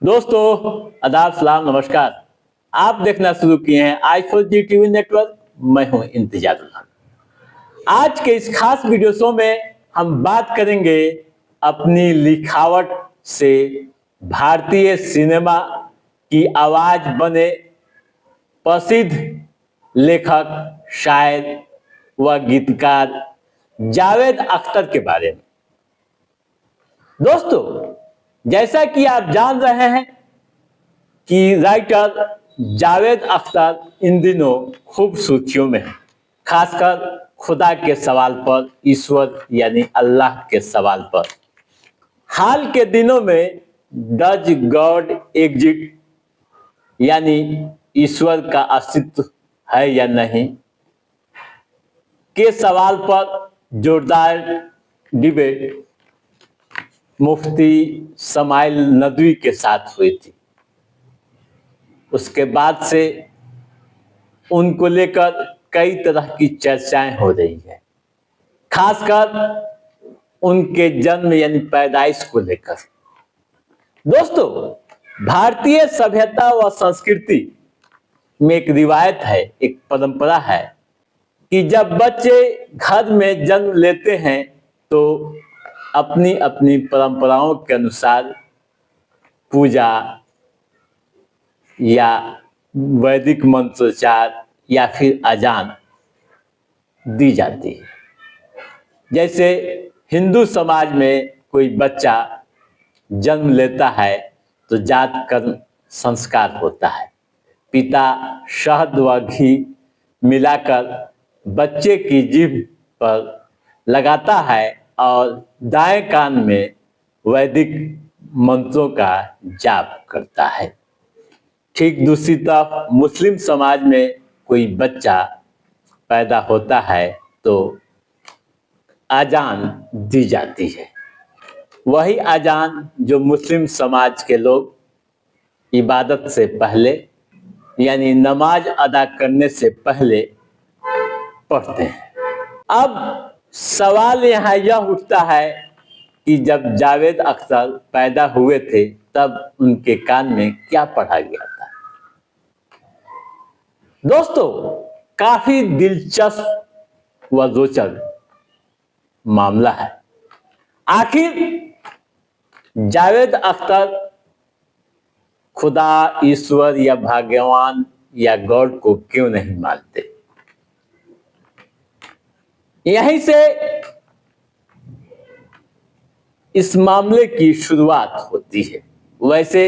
दोस्तों, आदाब, सलाम, नमस्कार। आप देखना शुरू किए हैं आई4जी टीवी नेटवर्क। मैं हूं इंतजारुल्लाह। आज के इस खास वीडियो शो में हम बात करेंगे अपनी लिखावट से भारतीय सिनेमा की आवाज बने प्रसिद्ध लेखक, शायर व गीतकार जावेद अख्तर के बारे में। दोस्तों, जैसा कि आप जान रहे हैं कि राइटर जावेद अख्तर इन दिनों खूब सुर्खियों में है, खासकर खुदा के सवाल पर, ईश्वर यानी अल्लाह के सवाल पर। हाल के दिनों में डज गॉड एग्जिस्ट यानी ईश्वर का अस्तित्व है या नहीं के सवाल पर जोरदार डिबेट मुफ्ती समाइल नदवी के साथ हुई थी। उसके बाद से उनको लेकर कई तरह की चर्चाएं हो रही है, खासकर उनके जन्म यानी पैदाइश को लेकर। दोस्तों, भारतीय सभ्यता व संस्कृति में एक रिवायत है, एक परंपरा है कि जब बच्चे घर में जन्म लेते हैं तो अपनी अपनी परंपराओं के अनुसार पूजा या वैदिक मंत्रोच्चार या फिर अजान दी जाती है। जैसे हिंदू समाज में कोई बच्चा जन्म लेता है तो जात कर्म संस्कार होता है। पिता शहद व घी मिलाकर बच्चे की जीभ पर लगाता है और दाएं कान में वैदिक मंत्रों का जाप करता है। ठीक दूसरी तरफ मुस्लिम समाज में कोई बच्चा पैदा होता है तो अजान दी जाती है। वही अजान जो मुस्लिम समाज के लोग इबादत से पहले यानी नमाज अदा करने से पहले पढ़ते हैं। अब सवाल यहाँ यह उठता है कि जब जावेद अख्तर पैदा हुए थे तब उनके कान में क्या पढ़ा गया था। दोस्तों, काफी दिलचस्प व रोचक मामला है। आखिर जावेद अख्तर खुदा, ईश्वर या भगवान या गॉड को क्यों नहीं मानते? यहीं से इस मामले की शुरुआत होती है। वैसे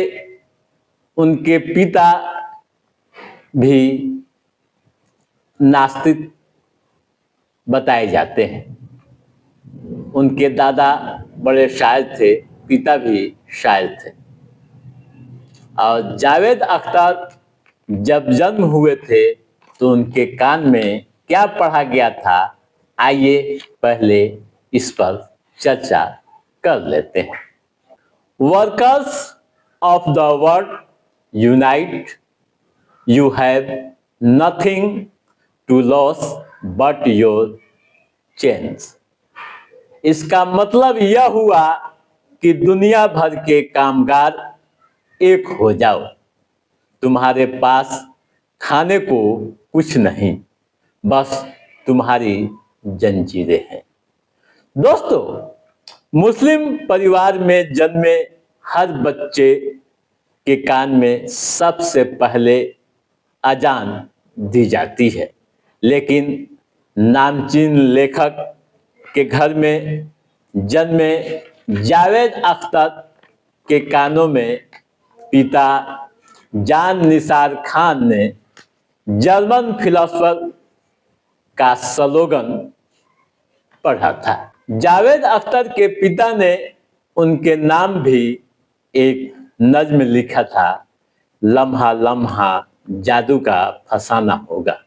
उनके पिता भी नास्तिक बताए जाते हैं। उनके दादा बड़े शायर थे, पिता भी शायर थे। और जावेद अख्तर जब जन्म हुए थे तो उनके कान में क्या पढ़ा गया था, आइए पहले इस पर चर्चा कर लेते हैं। Workers of the world unite, you have nothing to lose but your change. इसका मतलब यह हुआ कि दुनिया भर के कामगार एक हो जाओ, तुम्हारे पास खाने को कुछ नहीं, बस तुम्हारी जंजीरें हैं। दोस्तों, मुस्लिम परिवार में जन्मे हर बच्चे के कान में सबसे पहले अजान दी जाती है, लेकिन नामचीन लेखक के घर में जन्मे जावेद अख्तर के कानों में पिता जान निसार खान ने जर्मन फिलोसोफर का स्लोगन पढ़ा था। जावेद अख्तर के पिता ने उनके नाम भी एक नज्म लिखा था, लम्हा लम्हा जादू का फसाना होगा।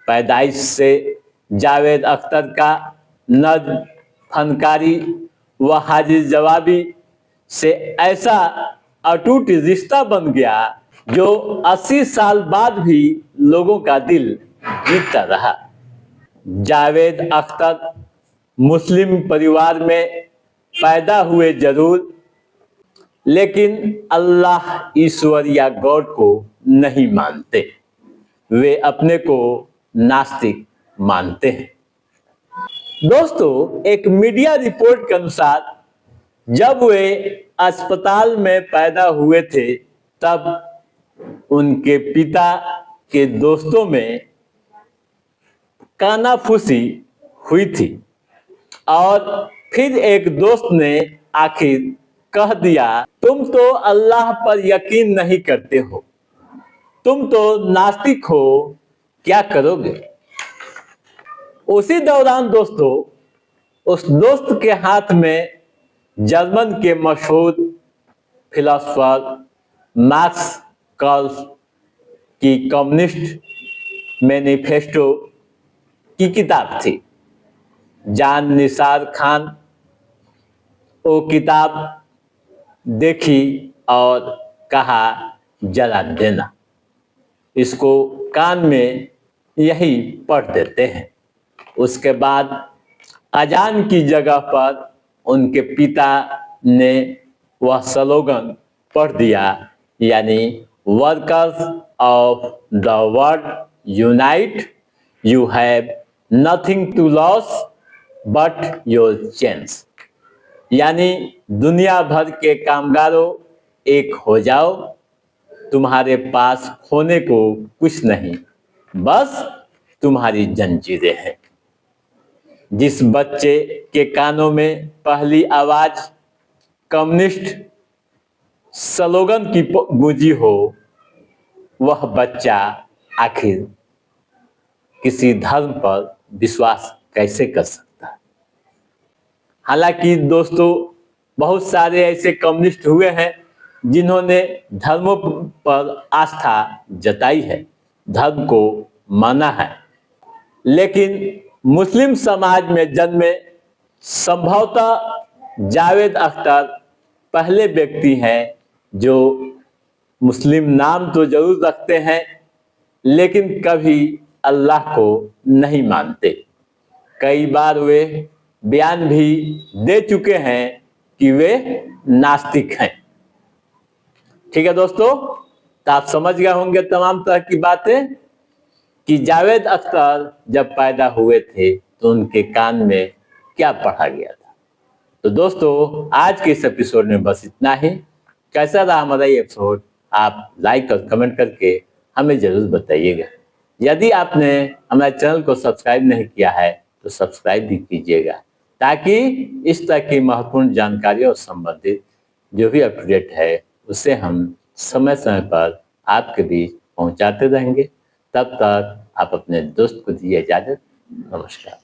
पैदाइश से जावेद अख्तर का नज्म फनकारी व हाजिर जवाबी से ऐसा अटूट रिश्ता बन गया जो 80 साल बाद भी लोगों का दिल जीतता रहा। जावेद अख्तर मुस्लिम परिवार में पैदा हुए जरूर, लेकिन अल्लाह ईश्वर या गॉड को नहीं मानते, वे अपने को नास्तिक मानते हैं। दोस्तों, एक मीडिया रिपोर्ट के अनुसार जब वे अस्पताल में पैदा हुए थे तब उनके पिता के दोस्तों में कानाफूसी हुई थी और फिर एक दोस्त ने आखिर कह दिया, तुम तो अल्लाह पर यकीन नहीं करते हो, तुम तो नास्तिक हो, क्या करोगे। उसी दौरान दोस्तों, उस दोस्त के हाथ में जर्मन के मशहूर फिलोसोफर मार्क्स की कम्युनिस्ट मैनिफेस्टो की किताब थी। जान निसार खान वो किताब देखी और कहा, जला देना, इसको कान में यही पढ़ देते हैं। उसके बाद अजान की जगह पर उनके पिता ने वह स्लोगन पढ़ दिया, यानी workers of the world unite, you have nothing to lose but your change, यानी दुनिया भर के कामगारों एक हो जाओ, तुम्हारे पास खोने को कुछ नहीं, बस तुम्हारी जंजीरें हैं। जिस बच्चे के कानों में पहली आवाज कम्युनिस्ट स्लोगन की गूंजी हो, वह बच्चा आखिर किसी धर्म पर विश्वास कैसे कर सकता है। हालांकि दोस्तों, बहुत सारे ऐसे कम्युनिस्ट हुए हैं जिन्होंने धर्मों पर आस्था जताई है, धर्म को माना है, लेकिन मुस्लिम समाज में जन्मे संभवतः जावेद अख्तर पहले व्यक्ति हैं जो मुस्लिम नाम तो जरूर रखते हैं लेकिन कभी अल्लाह को नहीं मानते। कई बार वे बयान भी दे चुके हैं कि वे नास्तिक हैं। ठीक है दोस्तों, तो आप समझ गए होंगे तमाम तरह की बातें कि जावेद अख्तर जब पैदा हुए थे तो उनके कान में क्या पढ़ा गया था। तो दोस्तों, आज के इस एपिसोड में बस इतना ही। कैसा रहा हमारा ये एपिसोड, आप लाइक और कमेंट करके हमें जरूर बताइएगा। यदि आपने हमारे चैनल को सब्सक्राइब नहीं किया है तो सब्सक्राइब भी कीजिएगा, ताकि इस तरह की महत्वपूर्ण जानकारियों से संबंधित जो भी अप टू डेट है उसे हम समय समय पर आपके बीच पहुंचाते रहेंगे। तब तक आप अपने दोस्त को दीजिए इजाजत। नमस्कार।